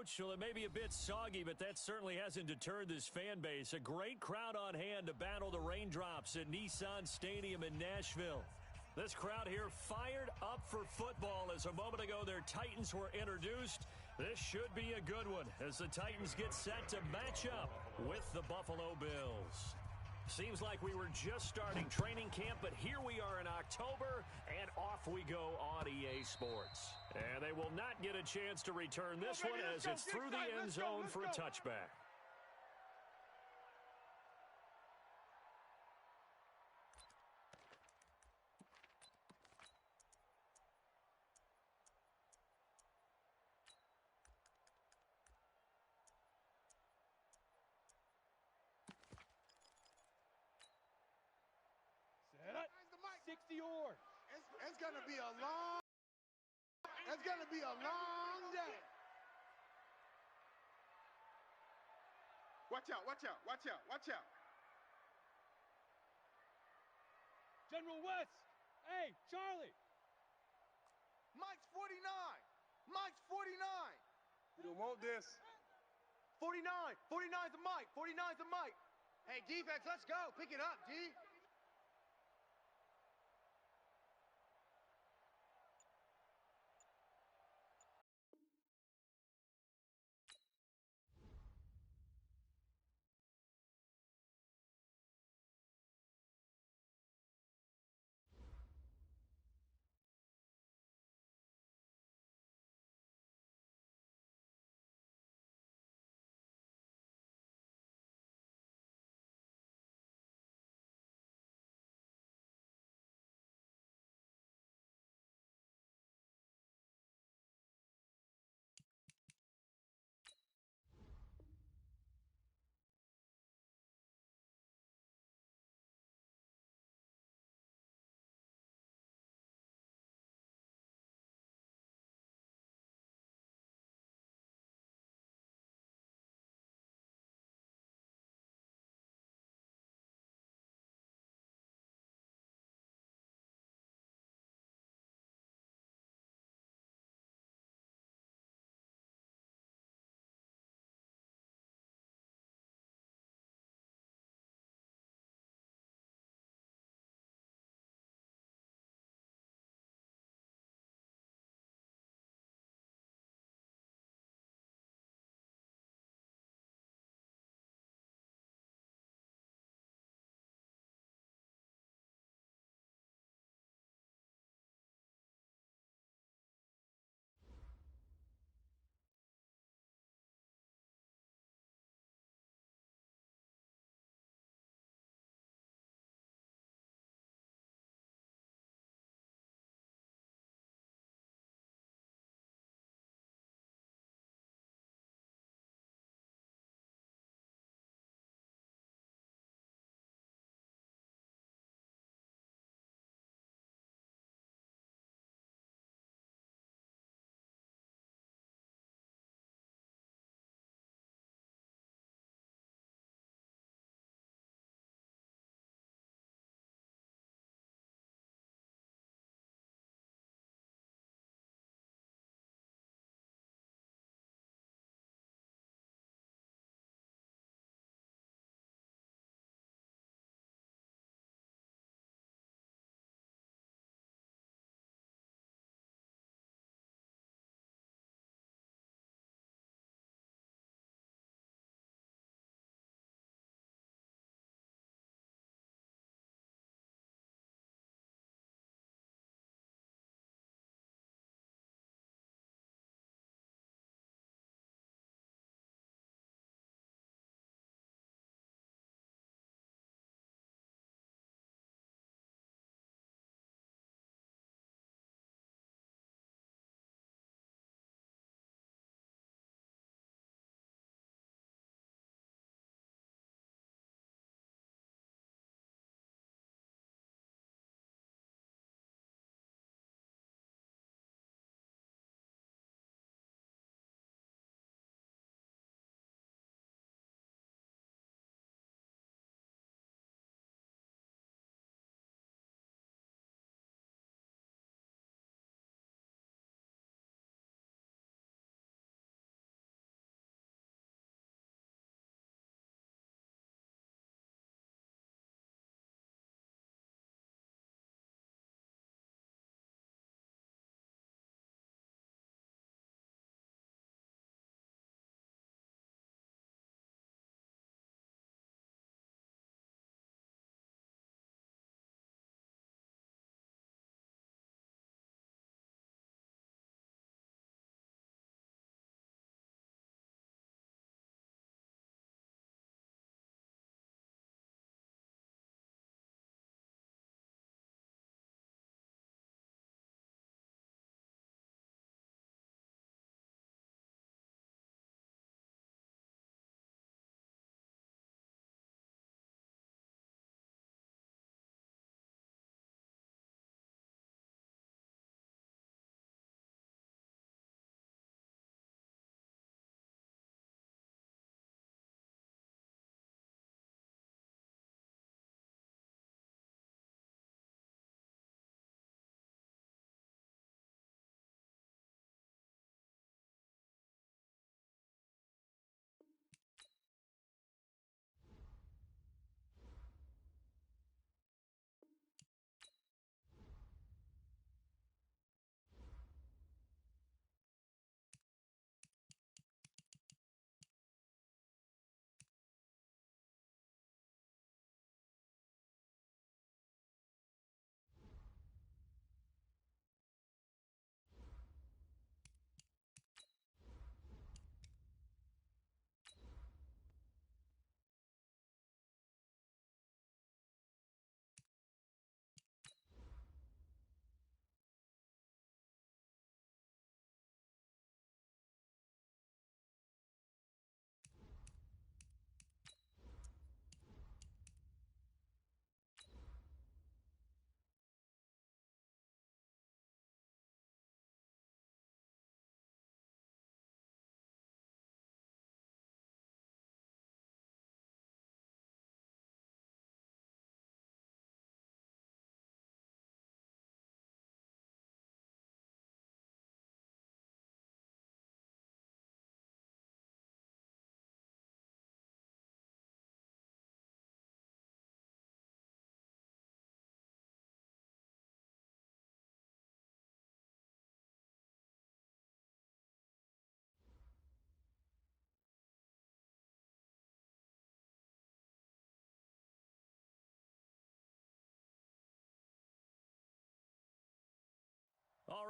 Coach. Well, it may be a bit soggy, but that certainly hasn't deterred this fan base. A great crowd on hand to battle the raindrops at Nissan Stadium in Nashville. This crowd here fired up for football as a moment ago their Titans were introduced. This should be a good one as the Titans get set to match up with the Buffalo Bills. Seems like we were just starting training camp, but here we are in October, and off we go on EA Sports. And they will not get a chance to return this one as it's through the end zone for a touchback. Set up. 60 yards. It's going to be a long day. Watch out, watch out, watch out, watch out. General West. Hey, Charlie. Mike's 49. Mike's 49. You don't want this. 49. 49's a Mike. 49's a Mike. Hey, defense, let's go. Pick it up, D.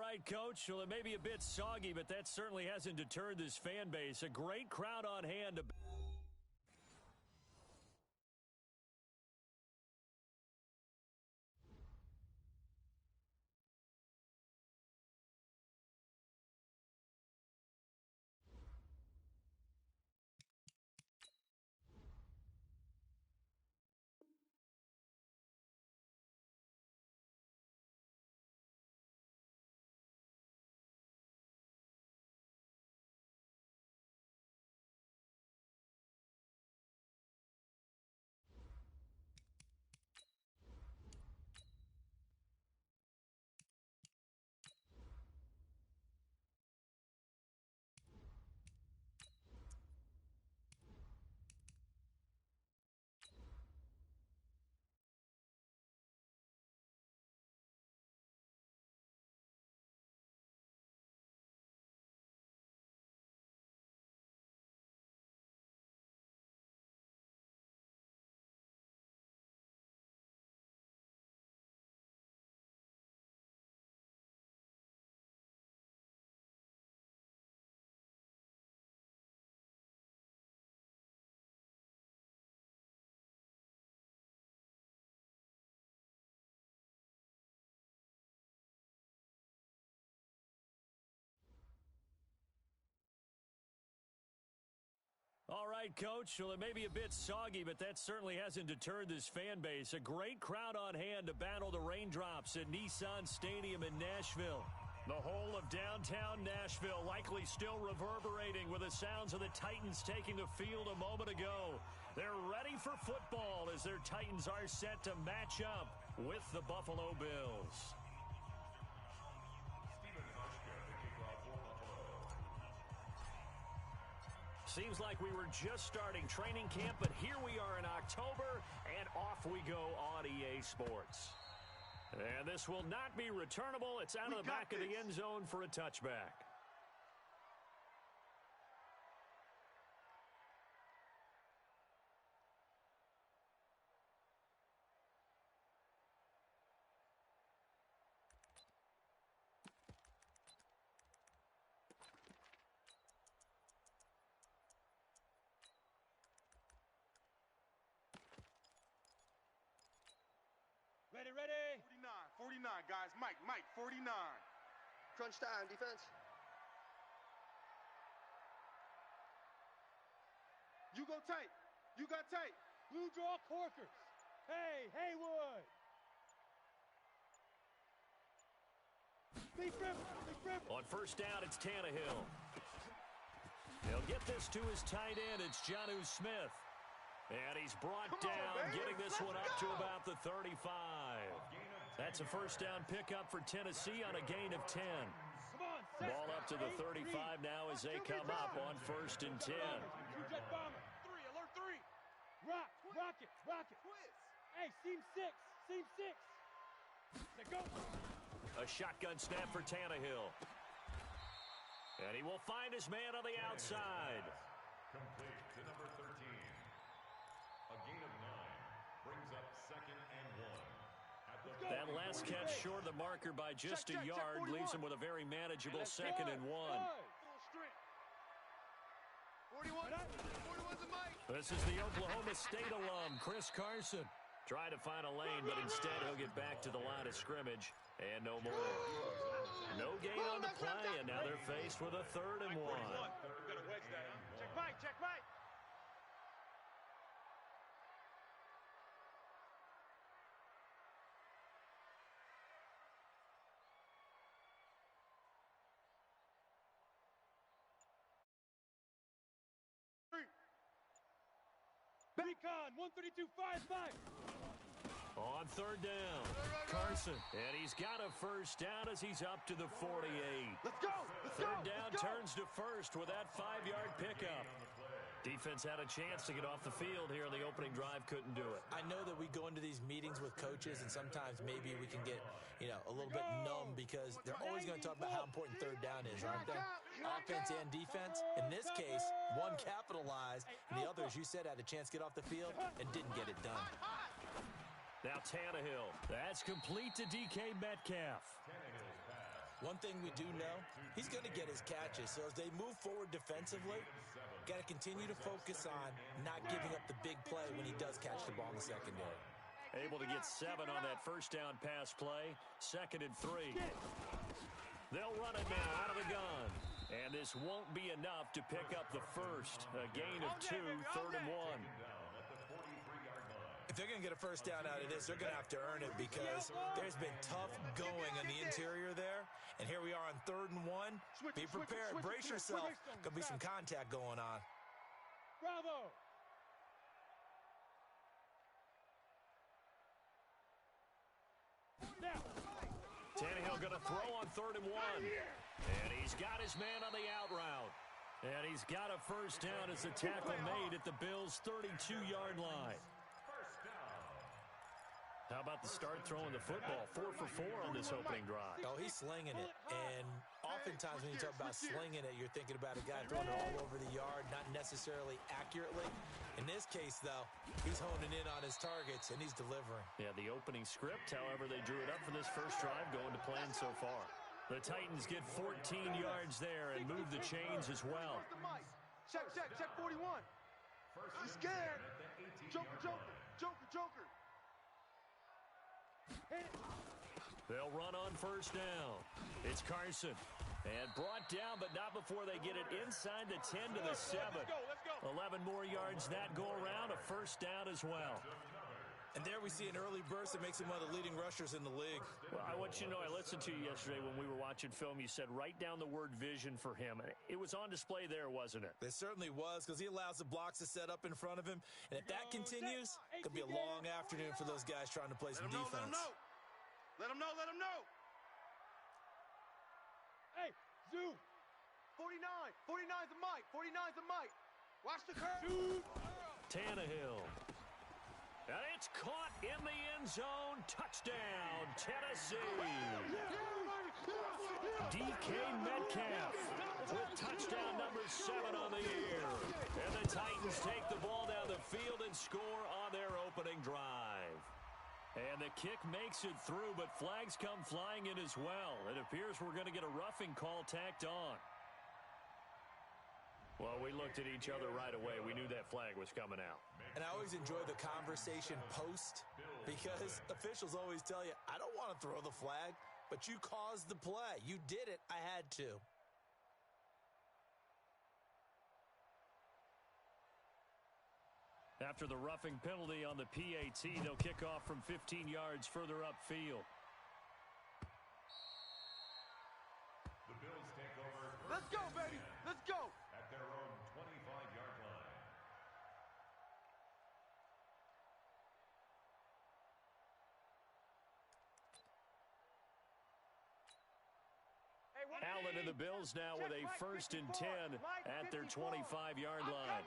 right, Coach. Well, it may be a bit soggy, but that certainly hasn't deterred this fan base. A great crowd on hand to... All right, Coach. Well, it may be a bit soggy, but that certainly hasn't deterred this fan base. A great crowd on hand to battle the raindrops at Nissan Stadium in Nashville. The whole of downtown Nashville likely still reverberating with the sounds of the Titans taking the field a moment ago. They're ready for football as their Titans are set to match up with the Buffalo Bills. Seems like we were just starting training camp, but here we are in October, and off we go on EA Sports. And this will not be returnable. It's out of the back of the end zone for a touchback. Ready. 49, guys. Mike, 49. Crunch time, defense. You go tight. You got tight. Blue draw Corkers. Hey, Haywood. Big rip. On first down, it's Tannehill. He'll get this to his tight end. It's Jonnu Smith. And he's brought down, getting this one up to about the 35. That's a first down pickup for Tennessee on a gain of 10. Ball up to the 35 now as they come up on first and 10. Alert 3. Rock it. Hey, seam six. Let go. A shotgun snap for Tannehill. And he will find his man on the outside. Complete to number 13. A gain of 9 brings up 2nd and 1. That last catch short of the marker by just a yard leaves him with a very manageable 2nd and 1. 41's a Mike. This is the Oklahoma State alum, Chris Carson. Trying to find a lane, but instead he'll get back to the line of scrimmage and no more. No gain on the play, and now they're faced with a 3rd and 1. Check Mike. Recon 132.55. On 3rd down, Carson, and he's got a first down as he's up to the 48. Let's go. 3rd down turns to first with that 5-yard pickup. Defense had a chance to get off the field here on the opening drive, couldn't do it. I know that we go into these meetings with coaches, and sometimes maybe we can get, a little bit numb because they're always going to talk about how important 3rd down is, aren't they? Offense and defense. In this case, one capitalized, and the other, as you said, had a chance to get off the field and didn't get it done. Now Tannehill. That's complete to DK Metcalf. One thing we do know, he's going to get his catches. So as they move forward defensively, got to continue to focus on not giving up the big play when he does catch the ball in the secondary. Able to get 7 on that first down pass play. 2nd and 3. They'll run it now out of the gun. And this won't be enough to pick up the first. A gain of 2, 3rd and 1. If they're going to get a first down out of this, they're going to have to earn it because there's been tough going on the interior there. And here we are on 3rd and 1. Be prepared. Brace yourself. Could be some contact going on. Bravo! Now. Tannehill going to throw on 3rd and 1. And he's got his man on the out route. And he's got a first down as the tackle made at the Bills' 32-yard line. How about the start throwing the football? 4 for 4 on this opening drive. Oh, he's slinging it. And oftentimes when you talk about slinging it, you're thinking about a guy throwing it all over the yard, not necessarily accurately. In this case, though, he's honing in on his targets, and he's delivering. Yeah, the opening script, however, they drew it up for this first drive, going to plan so far. The Titans get 14 yards there and move the chains as well. Check 41. He's scared. Joker. They'll run on first down. It's Carson. And brought down, but not before they get it inside the 10 to the 7. 11 more yards that go around, a first down as well. And there we see an early burst that makes him one of the leading rushers in the league. Well, I want you to know, I listened to you yesterday when we were watching film. You said write down the word vision for him. It was on display there, wasn't it? It certainly was, because he allows the blocks to set up in front of him. And if that continues, it could be a long afternoon for those guys trying to play some defense. Let him know. Hey, Zoo. 49. 49's a Mike. 49's a Mike. Watch the curve. Shoot. Tannehill. And it's caught in the end zone. Touchdown, Tennessee. DK Metcalf with touchdown number 7 on the year. And the Titans take the ball down the field and score on their opening drive. And the kick makes it through, but flags come flying in as well. It appears we're going to get a roughing call tacked on. Well, we looked at each other right away. We knew that flag was coming out. And I always enjoy the conversation post because officials always tell you, I don't want to throw the flag, but you caused the play. You did it. I had to. After the roughing penalty on the PAT, they'll kick off from 15 yards further upfield. The Bills take over. Let's go, baby. Let's go. At their own 25-yard line. Allen and the Bills now with a 1st and 10 at their 25-yard line.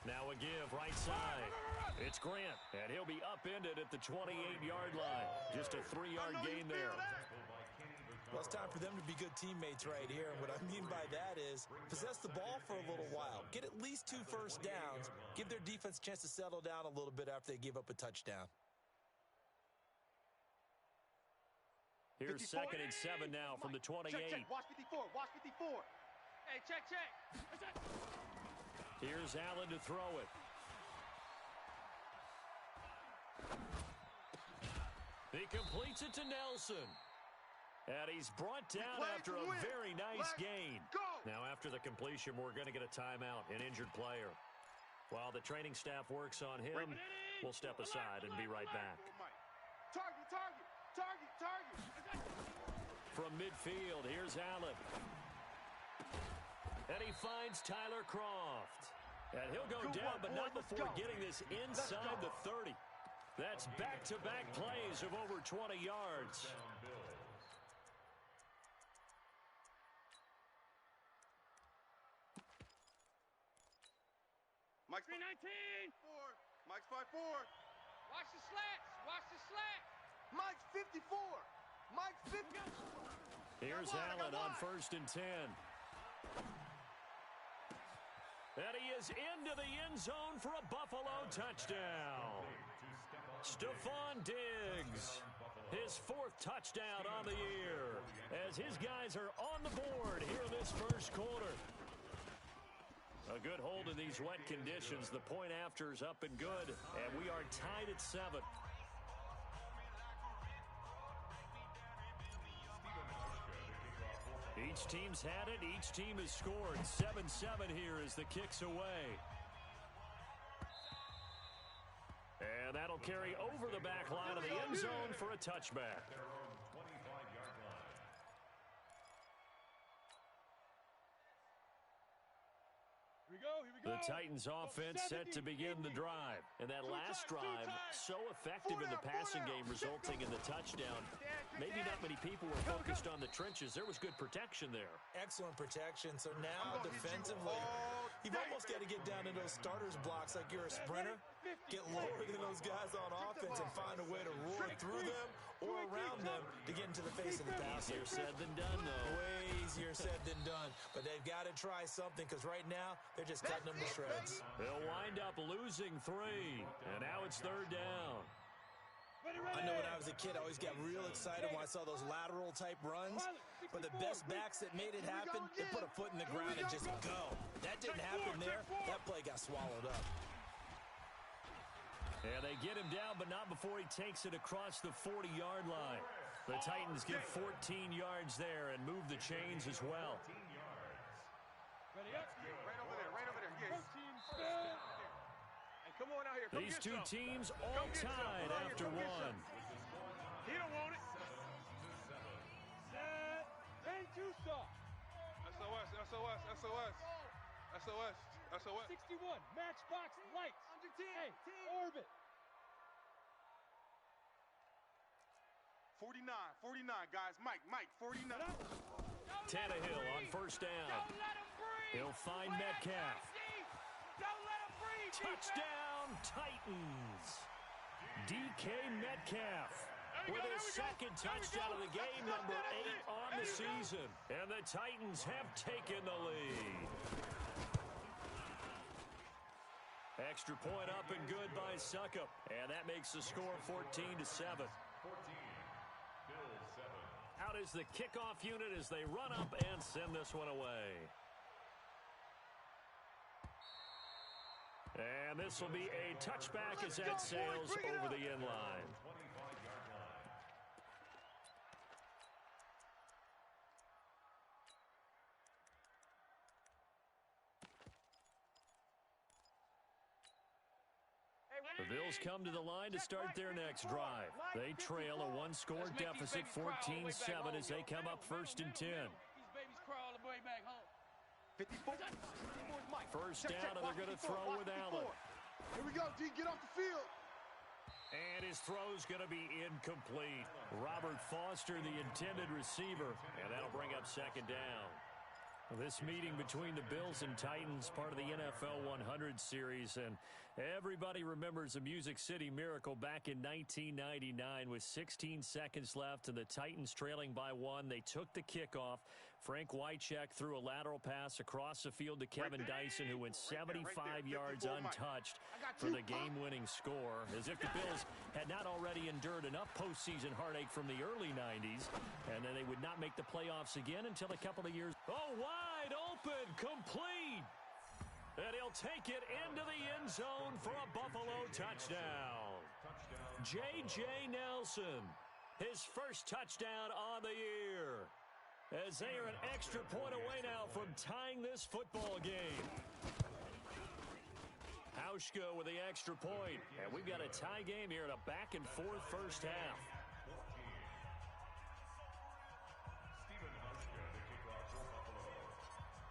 Now a give right side. It's Grant, and he'll be upended at the 28-yard line. Just a 3-yard gain there. Well, it's time for them to be good teammates right here. And what I mean by that is possess the ball for a little while. Get at least 2 first downs. Give their defense a chance to settle down a little bit after they give up a touchdown. Here's 2nd and 7 now from the 28. Check. Watch 54. Watch 54. Hey, check. Here's Allen to throw it. He completes it to Nelson. And he's brought down after a very nice gain. Now, after the completion, we're going to get a timeout, an injured player. While the training staff works on him, we'll step aside and be right back. Target. From midfield, here's Allen. And he finds Tyler Kroft. And he'll go down, but not before getting this inside the 30. That's back-to-back plays of over 20 yards. Mike's 319. Mike's 5-4. Watch the slats. Mike's 54. Mike's 50. Here's Allen on 1st and 10. And he is into the end zone for a Buffalo touchdown. Stephon Diggs. His fourth touchdown on the year as his guys are on the board here in this first quarter. A good hold in these wet conditions. The point after is up and good, and we are tied at 7. Each team's had it. Each team has scored. 7-7 here as the kick's away. And that'll carry over the back line of the end zone for a touchback. The Titans offense set to begin the drive. And that last drive, so effective in the passing game, resulting in the touchdown. Maybe not many people were focused on the trenches. There was good protection there. Excellent protection. So now defensively, you've almost got to get down to those starters blocks like you're a sprinter. Get lower than those guys on offense and find a way to roar through them or around them to get into the face of the passer. Easier said than done, though. Way easier said than done. But they've got to try something because right now they're just cutting them to shreds. They'll wind up losing 3. And now it's 3rd down. I know when I was a kid, I always got real excited when I saw those lateral type runs. But the best backs that made it happen, they put a foot in the ground and just go. That didn't happen there. That play got swallowed up. And they get him down, but not before he takes it across the 40-yard line. The Titans get 14 yards there and move the chains as well. Ready up. Right over there. Yes. Hey, come on out here. Come These get two some. teams all tied after one. He don't want it. Set. Ain't too soft. SOS. 61. Matchbox lights. Hey, orbit. 49, guys. Mike, 49. Tannehill on first down. He'll find Metcalf. Don't let him breathe. Touchdown, Titans. DK Metcalf with his second touchdown of the game, number 8 on the season. And the Titans have taken the lead. Extra point up and good by Suckup. And that makes the score 14-7. 14, Bills 7. Out is the kickoff unit as they run up and send this one away. And this will be a touchback as that sails over the end line. 25-yard line. The Bills come to the line to start their next drive. They trail a one-score deficit, 14-7, as they come up 1st and 10. These babies crawl the way back home. 54. First down, and they're going to throw with Allen. Here we go, D. Get off the field. And his throw's going to be incomplete. Robert Foster, the intended receiver, and that'll bring up 2nd down. This meeting between the Bills and Titans, part of the NFL 100 series, and everybody remembers the Music City Miracle back in 1999 with 16 seconds left and the Titans trailing by 1. They took the kickoff. Frank Wycheck threw a lateral pass across the field to Kevin Dyson, who went 75 yards untouched for the game-winning score, as if the Bills had not already endured enough postseason heartache from the early 90s, and then they would not make the playoffs again until a couple of years. Oh, wide open, complete. And he'll take it into the end zone for a Buffalo touchdown. J.J. Nelson, his first touchdown on the year, as they are an extra point away now from tying this football game. Hauschka with the extra point. And we've got a tie game here in a back-and-forth first half.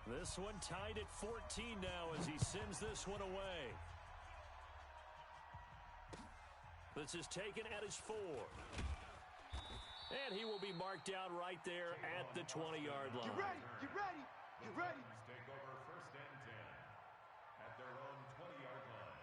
This one tied at 14 now as he sends this one away. This is taken at his 4. And he will be marked down right there at the 20-yard line. You ready? You ready? You ready? Take over 1st and 10 at their own 20-yard line.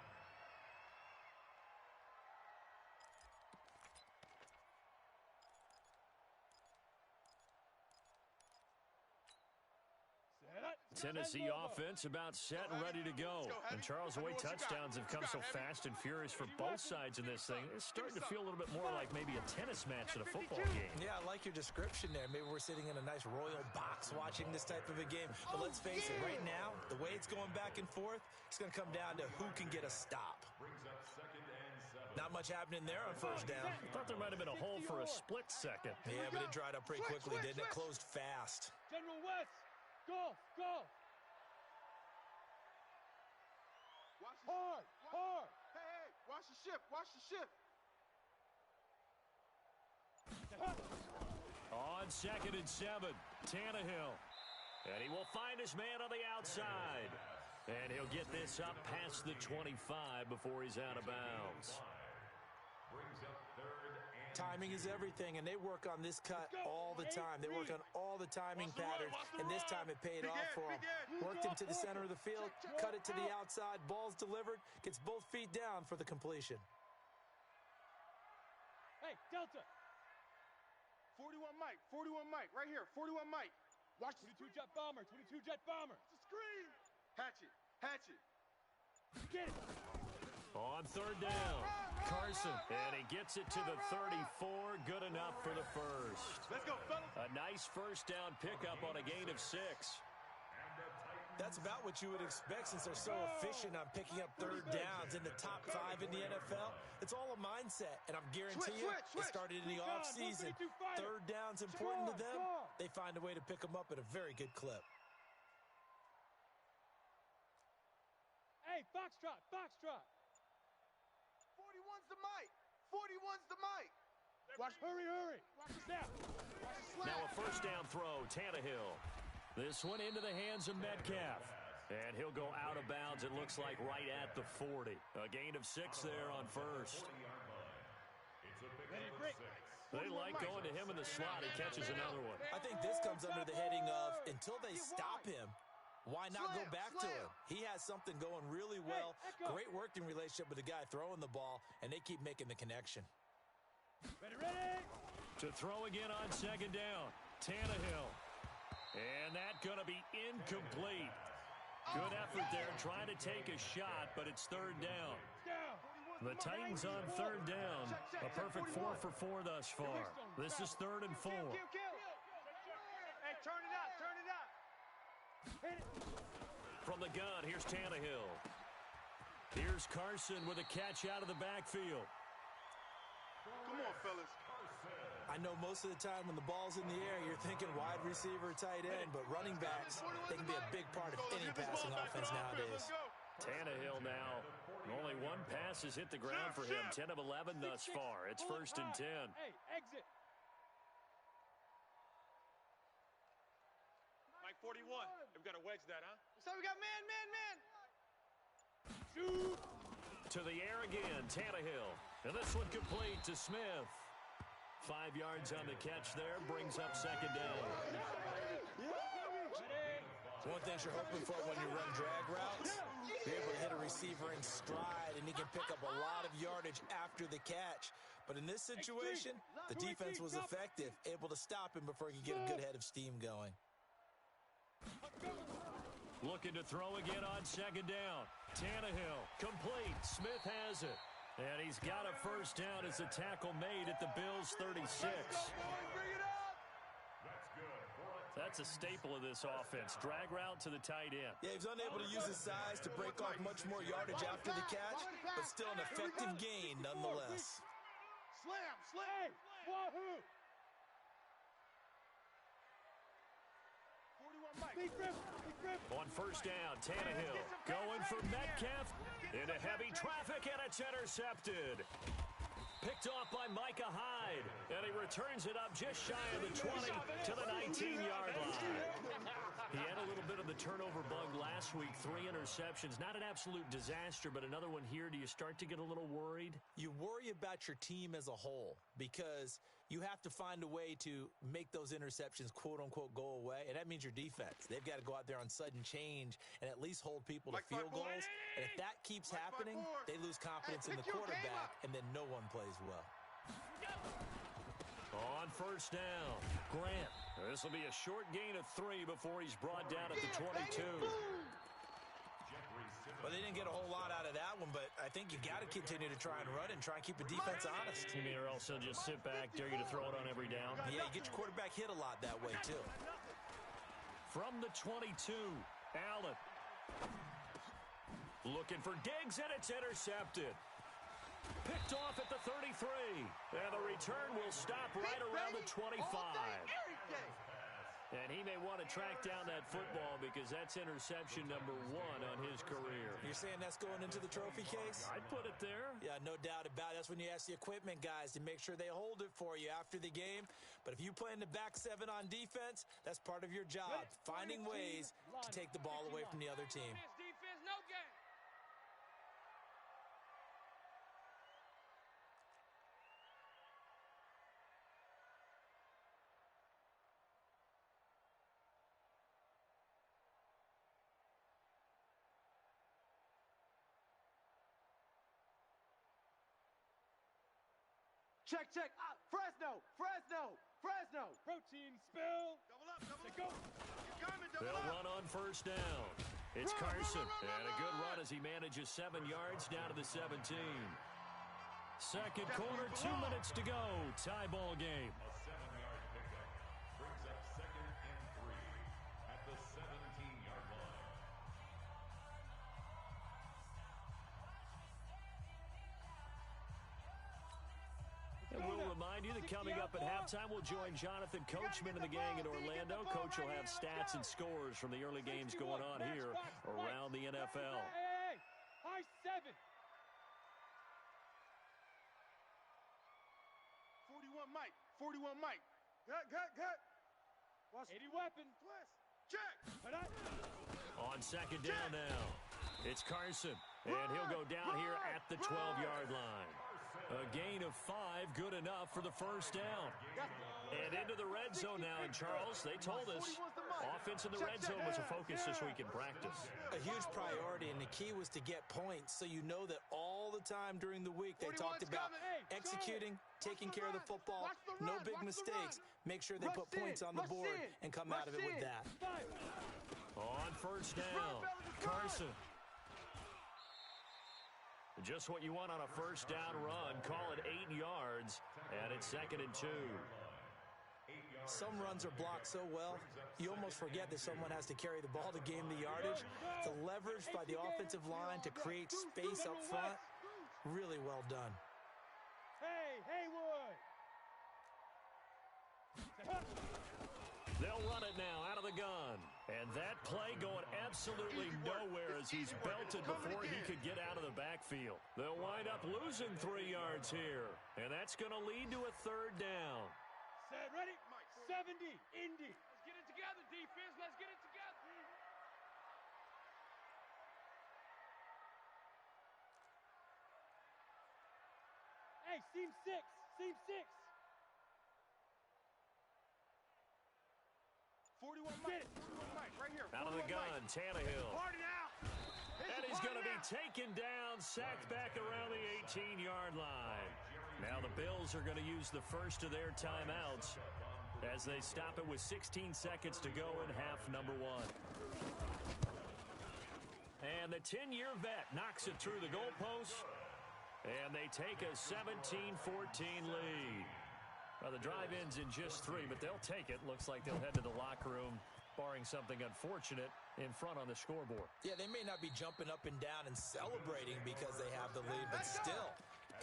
Tennessee offense about set and ready to go. And Charles, the way touchdowns have come so fast and furious for both sides in this thing, it's starting to feel a little bit more like maybe a tennis match than a football game. Yeah, I like your description there. Maybe we're sitting in a nice royal box watching this type of a game. But let's face it, right now, the way it's going back and forth, it's going to come down to who can get a stop. Not much happening there on first down. I thought there might have been a hole for a split second. Yeah, but it dried up pretty quickly, didn't it? Closed fast. General West, golf. Hard. Hey, watch the ship. On 2nd and 7, Tannehill. And he will find his man on the outside. And he'll get this up past the 25 before he's out of bounds. Timing is everything, and they work on this cut all the time. They work on all the timing patterns, and this time it paid off for him. Worked him to the center of the field, cut it to the outside, ball's delivered, gets both feet down for the completion. Hey, Delta. 41 Mike, right here, 41 Mike. Watch 22 jet bomber. It's a screen. Hatch it. Get it. On 3rd down, Carson, and he gets it to the 34, good enough for the first. Let's go, fellas. A nice first down pickup on a gain of 6. That's about what you would expect since they're so efficient on picking up 3rd downs in the top 5 in the NFL. It's all a mindset, and I'm guaranteeing you, it started in the offseason. 3rd down's important to them. They find a way to pick them up at a very good clip. Hey, Foxtrot. 41's the Mike. Watch, hurry. Snap. Now a first down throw, Tannehill. This one into the hands of Metcalf. And he'll go out of bounds, it looks like, right at the 40. A gain of 6 there on first. They like going to him in the slot. He catches another one. I think this comes under the heading of, until they stop him, why not go back to him? He has something going really well. Great working relationship with the guy throwing the ball, and they keep making the connection. Ready. To throw again on 2nd down, Tannehill. And that's going to be incomplete. Good effort there, trying to take a shot, but it's 3rd down. The Titans on 3rd down. A perfect 4 for 4 thus far. This is 3rd and 4. Hey, turn it up. From the gun, here's Tannehill. Here's Carson with a catch out of the backfield. Come on, fellas. I know most of the time when the ball's in the air, you're thinking wide receiver, tight end, but running backs, they can be a big part of any passing offense nowadays. Tannehill now, only one pass has hit the ground for him. 10 of 11 thus far. It's 1st and 10. Hey, exit. Mike 41. We've got to wedge that, huh? So we got man. Shoot. To the air again, Tannehill. And this one complete to Smith. 5 yards on the catch there, brings up 2nd down. One thing you're hoping for when you run drag routes, you're able to hit a receiver in stride, and he can pick up a lot of yardage after the catch. But in this situation, the defense was effective, able to stop him before he could get a good head of steam going. Looking to throw again on 2nd down. Tannehill, complete. Smith has it. And he's got a first down as a tackle made at the Bills' 36. That's a staple of this offense. Drag route to the tight end. Yeah, he's unable to use his size to break off much more yardage after the catch, but still an effective gain nonetheless. Slam. Wahoo. Big grip. On first down, Tannehill going for Metcalf into heavy traffic, and it's intercepted. Picked off by Micah Hyde, and he returns it up just shy of the 20 to the 19-yard line. He had a little bit of the turnover bug last week, 3 interceptions. Not an absolute disaster, but another one here. Do you start to get a little worried? You worry about your team as a whole because you have to find a way to make those interceptions, quote-unquote, go away, and that means your defense. They've got to go out there on sudden change and at least hold people to field goals. And if that keeps happening, they lose confidence in the quarterback, and then no one plays well. On first down, Grant. This will be a short gain of 3 before he's brought down at the 22. Well, they didn't get a whole lot out of that one, but I think you got to continue to try and run and try and keep the defense honest. You mean, or else they'll just sit back, dare you to throw it on every down? Yeah, you get your quarterback hit a lot that way, too. From the 22, Allen. Looking for Diggs, and it's intercepted. Picked off at the 33. And the return will stop right around the 25. And he may want to track down that football because that's interception number 1 on his career. You're saying that's going into the trophy case? I'd put it there. Yeah, no doubt about it. That's when you ask the equipment guys to make sure they hold it for you after the game. But if you play in the back 7 on defense, that's part of your job, finding ways to take the ball away from the other team. Defense, no game. Check, check. Fresno, Fresno, Fresno. Protein spill. Double up, double Go. up. You're coming, double They'll up. run on first down. It's Carson. And a good run as he manages 7 yards down to the 17. Second quarter, 2 minutes to go. Tie ball game. A 7-yard pickup brings up 2nd and 3 at the 17-yard line. And we'll remind you that coming up at halftime, we'll join Jonathan Coachman and the gang in Orlando. Coach will have stats and scores from the early games going on here around the NFL. Hey, high 7. 41 Mike. 41 Mike. Gut. Watch 80 weapon. Twist. Check. On second down now, it's Carson. And he'll go down here at the 12-yard line. A gain of 5, good enough for the first down. And into the red zone now. And Charles, they told us offense in the red zone was a focus this week in practice. A huge priority, and the key was to get points, so you know that all the time during the week they talked about executing, taking care of the football, no big mistakes. Make sure they put points on the board and come out of it with that. On first down, Carson. Just what you want on a first down run. Call it 8 yards, and it's 2nd and 2. Some runs are blocked so well, you almost forget that someone has to carry the ball to gain the yardage. The leverage by the offensive line to create space up front, really well done. Hey, Haywood. They'll run it now out of the gun. And that play going absolutely nowhere as he's belted before he could get out of the backfield. They'll wind up losing 3 yards here. And that's going to lead to a 3rd down. Set, ready? 70, Indy. Let's get it together, defense. Let's get it together. Hey, seam 6. Seam 6. 41 Mike. 41 Mike. Right here. Out of the gun, Tannehill. Party now. And he's going to be taken down, sacked back around the 18-yard line. Now the Bills are going to use the first of their timeouts as they stop it with 16 seconds to go in half number 1. And the 10-year vet knocks it through the goalpost, and they take a 17-14 lead. Well, the drive ends in just 3, but they'll take it. Looks like they'll head to the locker room, barring something unfortunate, in front on the scoreboard. Yeah, they may not be jumping up and down and celebrating because they have the lead, but still,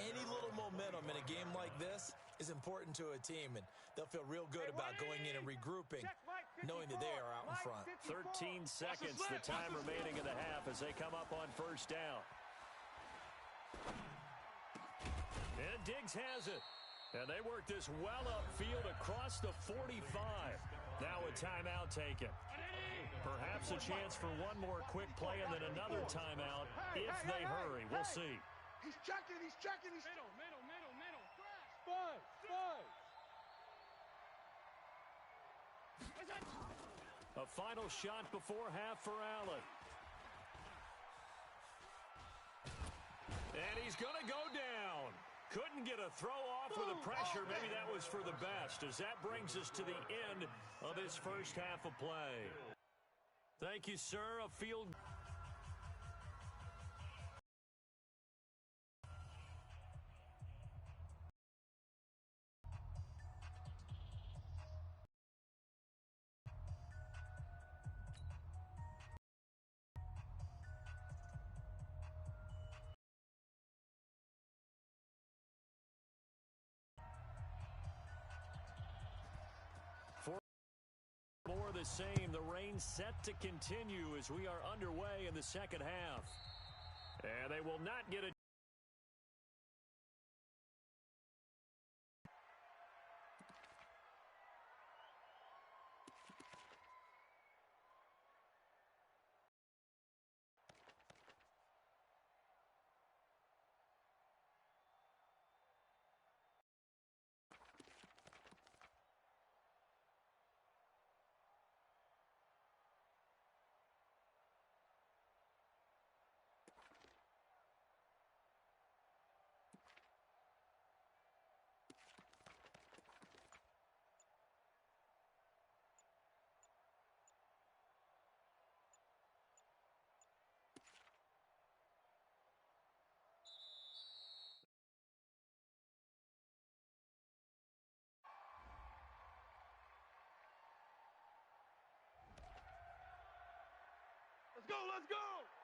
any little momentum in a game like this is important to a team, and they'll feel real good about going in and regrouping, knowing that they are out in front. 13 seconds, the time remaining in the half as they come up on first down. And Diggs has it. And they work this well upfield across the 45. Now a timeout taken. Perhaps a chance for one more quick play and then another timeout if they hurry. We'll see. He's checking. Middle. Spud. A final shot before half for Allen. And he's going to go down. Couldn't get a throw off with the pressure. Maybe that was for the best, as that brings us to the end of this first half of play. Thank you, sir. A field. More of the same. The rain set to continue as we are underway in the second half. And they will not get a Let's go, let's go!